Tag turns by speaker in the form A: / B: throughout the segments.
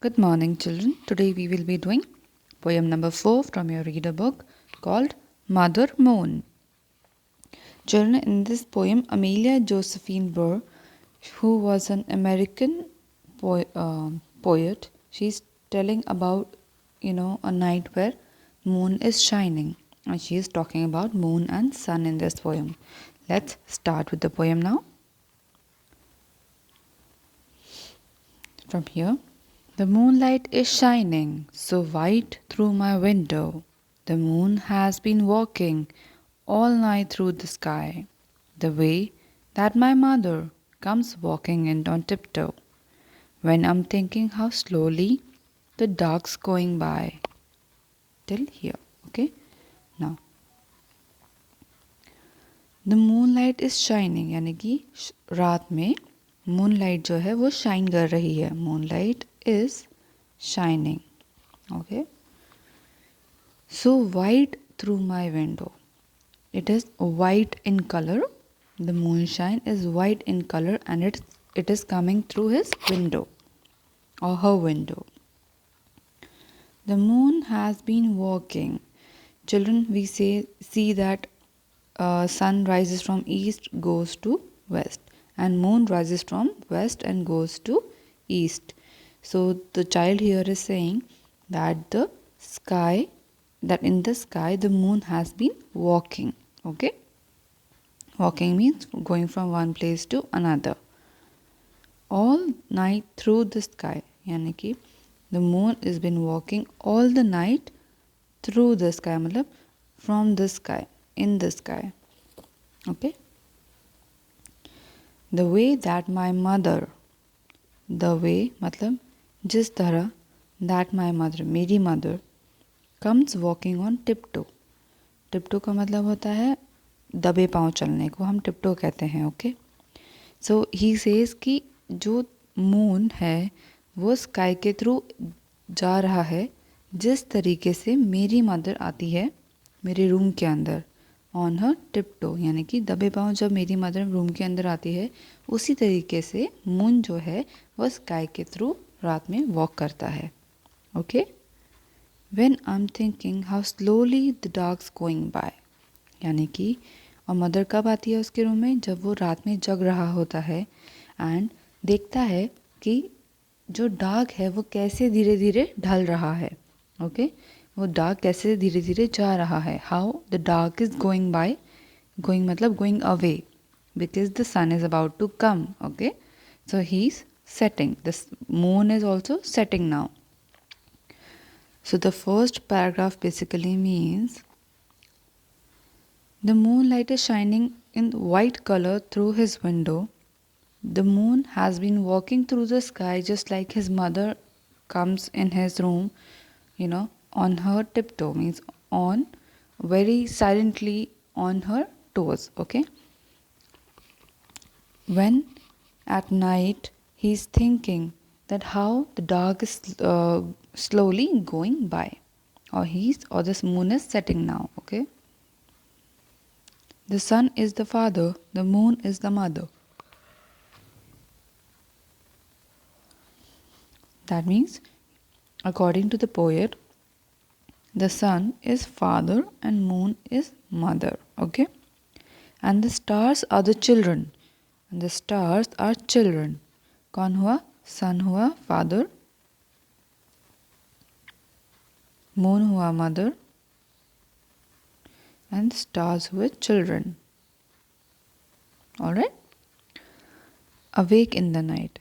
A: Good morning, children. Today we will be doing poem number 4 from your reader book called Mother Moon. Children, in this poem, Amelia Josephine Burr, who was an American poet, she's telling about, a night where moon is shining. And she is talking about moon and sun in this poem. Let's start with the poem now. From here. The moonlight is shining so white through my window. The moon has been walking all night through the sky, the way that my mother comes walking in on tiptoe, when I'm thinking how slowly the dark's going by. Till here, okay? Now, the moonlight is shining, यानी कि रात में moonlight जो है वो shine कर रही है. Moonlight is shining. Okay, so white through my window. It is white in color. The moonshine is white in color and it is coming through his window or her window. The moon has been walking. Children, we see that sun rises from east, goes to west, and moon rises from west and goes to east. So the child here is saying that in the sky the moon has been walking. Okay, walking means going from one place to another all night through the sky. यानी कि the moon has been walking all the night through the sky, मतलब from the sky, in the sky. Okay, the way that my mother, the way मतलब जिस तरह that my mother, मेरी mother comes walking on tiptoe. tiptoe का मतलब होता है दबे पाँव चलने को, हम tiptoe कहते हैं. ओके, सो ही सेज कि जो मून है वो स्काई के थ्रू जा रहा है जिस तरीके से मेरी मदर आती है मेरे रूम के अंदर ऑन हर टिप्टो, यानी कि दबे पाँव जब मेरी मदर रूम के अंदर आती है उसी तरीके से मून जो है वह स्काई के थ्रू रात में वॉक करता है. Okay, when I am thinking how slowly the dark's going by, यानी कि और मदर कब आती है उसके रूम में, जब वो रात में जग रहा होता है एंड देखता है कि जो डार्क है वो कैसे धीरे धीरे ढल रहा है. ओके, वो डार्क कैसे धीरे धीरे जा रहा है. How the dark is going by, going मतलब going away because the sun is about to come. Okay, so he is setting. The moon is also setting now. So the first paragraph basically means the moonlight is shining in white color through his window. The moon has been walking through the sky just like his mother comes in his room, on her tiptoe, means on very silently on her toes. Okay, when at night he's thinking that how the dark is slowly going by, or this moon is setting now. Okay, the sun is the father, the moon is the mother. That means, according to the poet, the sun is father and moon is mother. Okay, and the stars are the children, and the stars are children. कौन हुआ, sun हुआ father, moon हुआ mother and stars हुए children. Alright, awake in the night,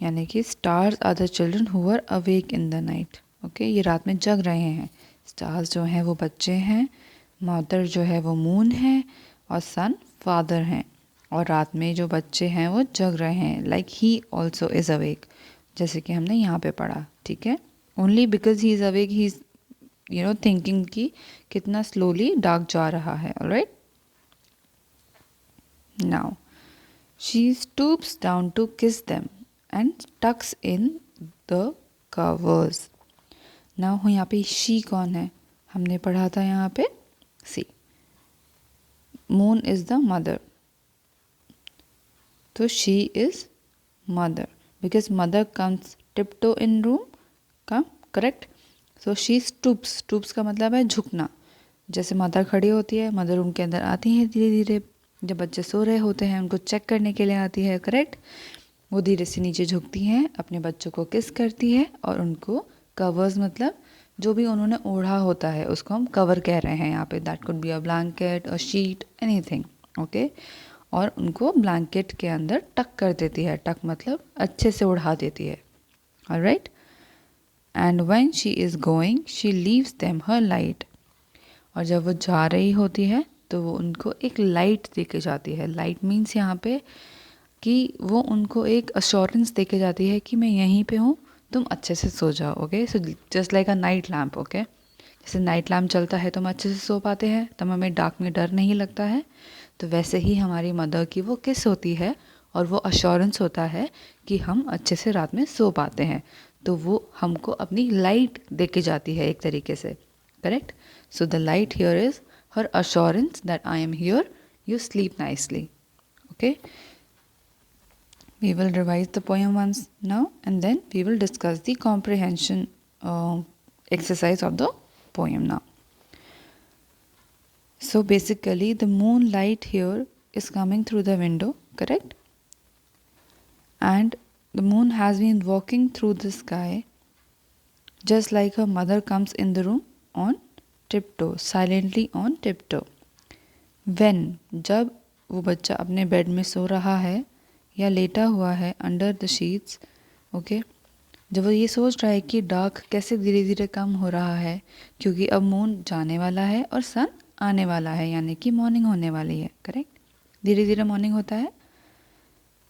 A: यानी कि stars are the children who are awake in the night. Okay, ये रात में जग रहे हैं. स्टार्स जो हैं वो बच्चे हैं, मदर जो है वो मून है और सन फादर हैं. और रात में जो बच्चे हैं वो जग रहे हैं, like he also is awake, जैसे कि हमने यहाँ पे पढ़ा. ठीक है, only because he is awake he is thinking कि कितना स्लोली डार्क जा रहा है. Alright, now she stoops down to kiss them and tucks in the covers. Now यहाँ पे शी कौन है, हमने पढ़ा था यहाँ पे see, moon is the mother. So she is mother because mother comes tiptoe in room का, correct. So she stoops. Stoops का मतलब है झुकना. जैसे मदर खड़ी होती है, मदर उनके अंदर आती है धीरे धीरे. जब बच्चे सो रहे होते हैं उनको चेक करने के लिए आती है, करेक्ट. वो धीरे से नीचे झुकती हैं, अपने बच्चों को किस करती है और उनको कवर्स, मतलब जो भी उन्होंने ओढ़ा होता है उसको हम कवर कह रहे हैं यहाँ पे. That could be a blanket, a sheet, anything. Okay. और उनको ब्लैंकेट के अंदर टक कर देती है. टक मतलब अच्छे से उड़ा देती है. Alright. And when she is going she leaves them her light. और जब वो जा रही होती है तो वो उनको एक लाइट दे के जाती है. लाइट मीन्स यहाँ पे कि वो उनको एक अश्योरेंस दे के जाती है कि मैं यहीं पे हूँ, तुम अच्छे से सो जाओ. Okay. So just like a night lamp. Okay. जैसे नाइट लैम्प चलता है तो हम अच्छे से सो पाते हैं, तब हमें डार्क में डर नहीं लगता है. तो वैसे ही हमारी मदर की वो किस होती है और वो अश्योरेंस होता है कि हम अच्छे से रात में सो पाते हैं. तो वो हमको अपनी लाइट दे के जाती है एक तरीके से, correct. So the light here is her assurance that I am here, you sleep nicely. Okay. We will revise the poem once now and then we will discuss the comprehension exercise of the poem now. So basically the moonlight here is coming through the window, correct? And the moon has been walking through the sky just like her mother comes in the room on tiptoe, silently on tiptoe. When, जब वो बच्चा अपने bed में सो रहा है या लेटा हुआ है अंडर द शीट्स. ओके. जब वो ये सोच रहा है कि डार्क कैसे धीरे धीरे कम हो रहा है क्योंकि अब मून जाने वाला है और सन आने वाला है, यानी कि मॉर्निंग होने वाली है, करेक्ट. धीरे धीरे मॉर्निंग होता है.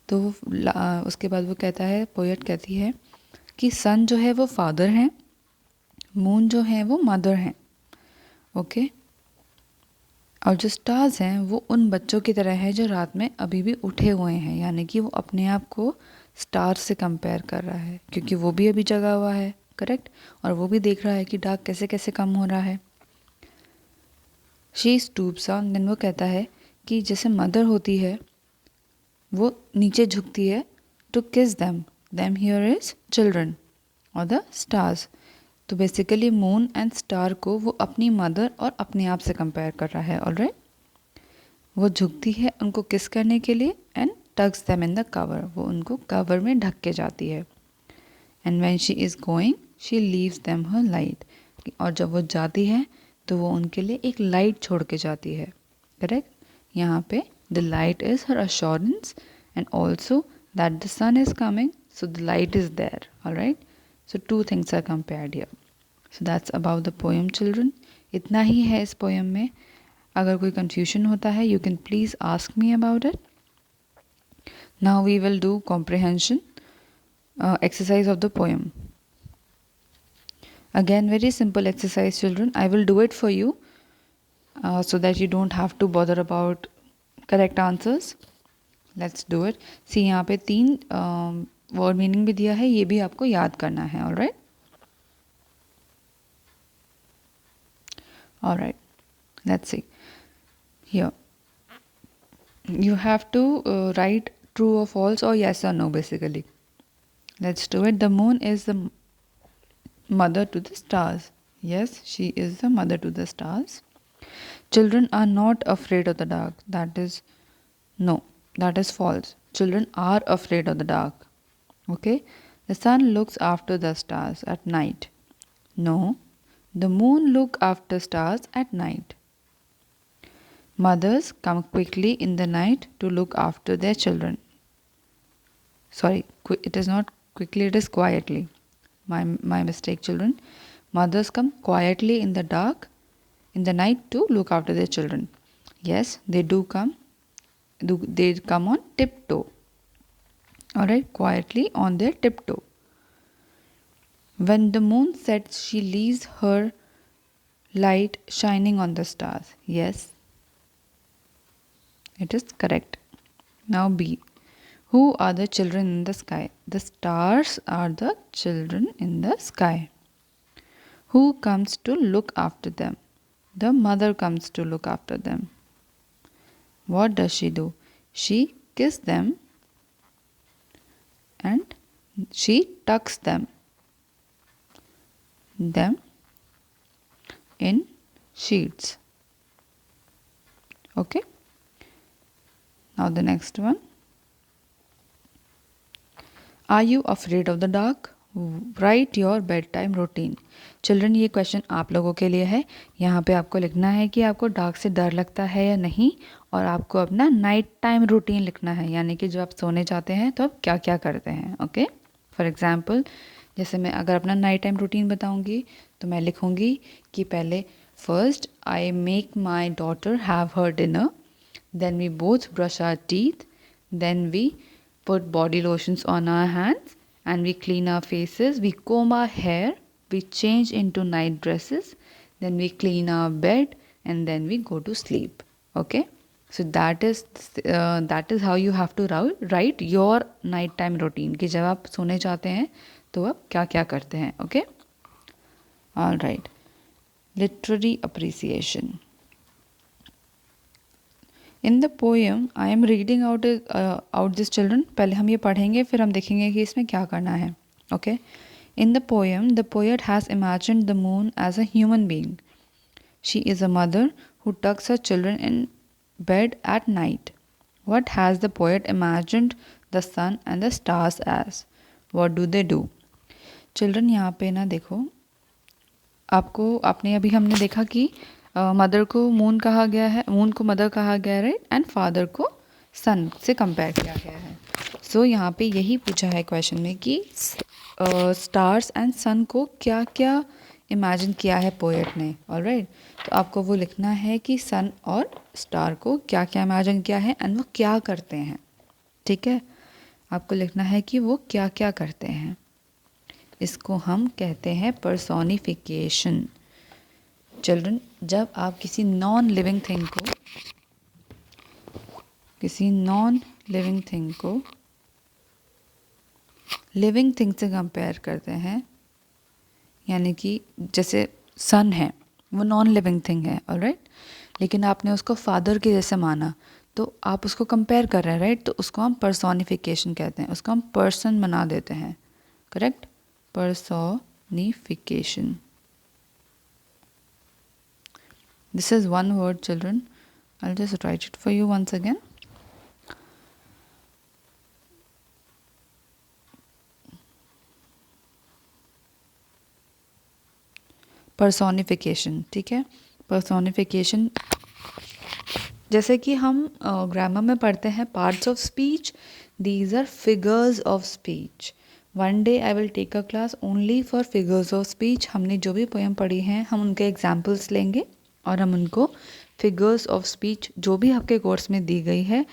A: तो उसके बाद वो कहता है, पोएट कहती है कि सन जो है वो फादर हैं, मून जो है वो मदर हैं. ओके. और जो स्टार्स हैं वो उन बच्चों की तरह है जो रात में अभी भी उठे हुए हैं, यानी कि वो अपने आप को स्टार से कंपेयर कर रहा है क्योंकि वो भी अभी जगा हुआ है, करेक्ट. और वो भी देख रहा है कि डार्क कैसे कैसे कम हो रहा है. She stoops on. देन वो कहता है कि जैसे मदर होती है वो नीचे झुकती है to kiss them. Them here is children और द स्टार्स. तो बेसिकली मून एंड स्टार को वो अपनी मदर और अपने आप से कंपेयर कर रहा है. ऑलराइट. वो झुकती है उनको किस करने के लिए and tucks them in the cover. वो उनको कवर में ढक के जाती है. And when she is going she leaves them her light. और जब वो जाती है तो वो उनके लिए एक लाइट छोड़ के जाती है, करेक्ट. यहाँ पे the light is her assurance and also that the sun is coming, so the light is there. Alright. So two things are compared here. So that's about the poem children. इतना ही है इस poem में. अगर कोई confusion होता है you can please ask me about it. Now we will do comprehension exercise of the poem. Again, very simple exercise, children. I will do it for you so that you don't have to bother about correct answers. Let's do it. See, यहाँ पे 3 word meaning भी दिया है, ये भी आपको याद करना है. all right. All right. Let's see. Here, you have to write true or false or yes or no basically. Let's do it. The moon is the mother to the stars. Yes, she is the mother to the stars. Children are not afraid of the dark. That is no. That is false. Children are afraid of the dark. Okay. The sun looks after the stars at night. No. The moon look after stars at night. Mothers come quickly in the night to look after their children. Sorry, it is not quickly, it is quietly. My mistake, children. Mothers come quietly in the dark, in the night to look after their children. Yes, they do come. They come on tiptoe. Alright, quietly on their tiptoe. When the moon sets, she leaves her light shining on the stars. Yes, it is correct. Now B. Who are the children in the sky? The stars are the children in the sky. Who comes to look after them? The mother comes to look after them. What does she do? She kisses them and she tucks them. them in sheets. Okay. Now the next one. Are you afraid of the dark? Write your bedtime routine. Children, ये question आप लोगों के लिए है. यहाँ पे आपको लिखना है कि आपको डार्क से डर लगता है या नहीं, और आपको अपना नाइट टाइम रूटीन लिखना है, यानी कि जब आप सोने जाते हैं तो आप क्या क्या करते हैं. ओके. फॉर एग्जाम्पल, जैसे मैं अगर अपना नाइट टाइम रूटीन बताऊँगी तो मैं लिखूँगी कि पहले first I make my daughter have her dinner, then we both brush our teeth, then we put body lotions on our hands and we clean our faces, we comb our hair, we change into night dresses, then we clean our bed and then we go to sleep. Okay, so that is how you have to write your night time routine कि जब आप सोने जाते हैं तो आप क्या क्या करते हैं. Okay, all right. Literary appreciation. In the poem I am reading out this children. पहले हम ये पढ़ेंगे, फिर हम देखेंगे कि इसमें क्या करना है. Okay. In the poem the poet has imagined the moon as a human being. She is a mother who tucks her children in bed at night. What has the poet imagined the sun and the stars as? What do they do? Children, यहाँ पे ना देखो, आपको हमने देखा कि mother को moon कहा गया है, मून को मदर कहा गया है, राइट, एंड फादर को सन से कंपेयर किया गया है. सो यहाँ पे यही पूछा है क्वेश्चन में कि स्टार्स एंड सन को क्या क्या इमेजिन किया है पोएट ने. ऑलराइट, तो आपको वो लिखना है कि सन और स्टार को क्या क्या इमेजिन किया है एंड वो क्या करते हैं. ठीक है, आपको लिखना है कि वो क्या क्या करते हैं. इसको हम कहते हैं पर्सोनिफिकेशन. चिल्ड्रन, जब आप किसी नॉन लिविंग थिंग को लिविंग थिंग से कंपेयर करते हैं, यानी कि जैसे सन है, वो नॉन लिविंग थिंग है, ऑलराइट, लेकिन आपने उसको फादर के जैसे माना, तो आप उसको कंपेयर कर रहे हैं, राइट, तो उसको हम पर्सोनिफिकेशन कहते हैं, उसको हम पर्सन बना देते हैं. Correct, personification. This is one word, children. I'll just write it for you once again. Personification. ठीक है, personification. जैसे कि हम ग्रामर में पढ़ते हैं parts of speech, these are figures of speech. One day I will take a class only for figures of speech. हमने जो भी पोएम पढ़ी हैं हम उनके एग्जाम्पल्स लेंगे और हम उनको फिगर्स ऑफ स्पीच जो भी आपके कोर्स में दी गई है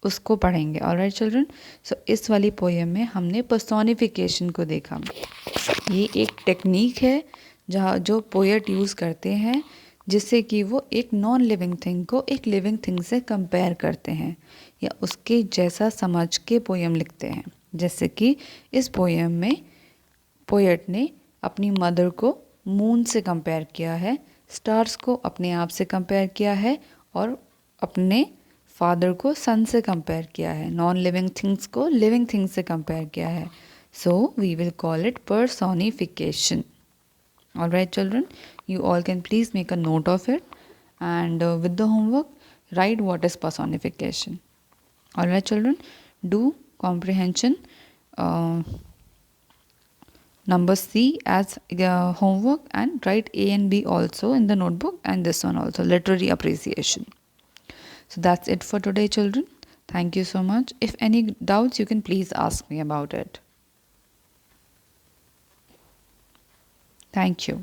A: उसको पढ़ेंगे. ऑलराइट चिल्ड्रन, सो इस वाली पोएम में हमने पर्सोनिफिकेशन को देखा. ये एक टेक्निक है जो पोएट यूज़ करते हैं, जिससे कि वो एक नॉन लिविंग थिंग को एक लिविंग थिंग से कंपेयर करते हैं या उसके जैसा समझ के पोएम लिखते हैं. जैसे कि इस पोएम में पोएट ने अपनी मदर को मून से कंपेयर किया है, स्टार्स को अपने आप से कंपेयर किया है और अपने फादर को सन से कंपेयर किया है, नॉन लिविंग थिंग्स को लिविंग थिंग्स से कंपेयर किया है. So we will call it personification. Alright children, you all can please make a note of it, and with the homework write what is personification. Alright children, do comprehension number C as homework and write A and B also in the notebook, and this one also, literary appreciation. So that's it for today children. Thank you so much. If any doubts you can please ask me about it. Thank you.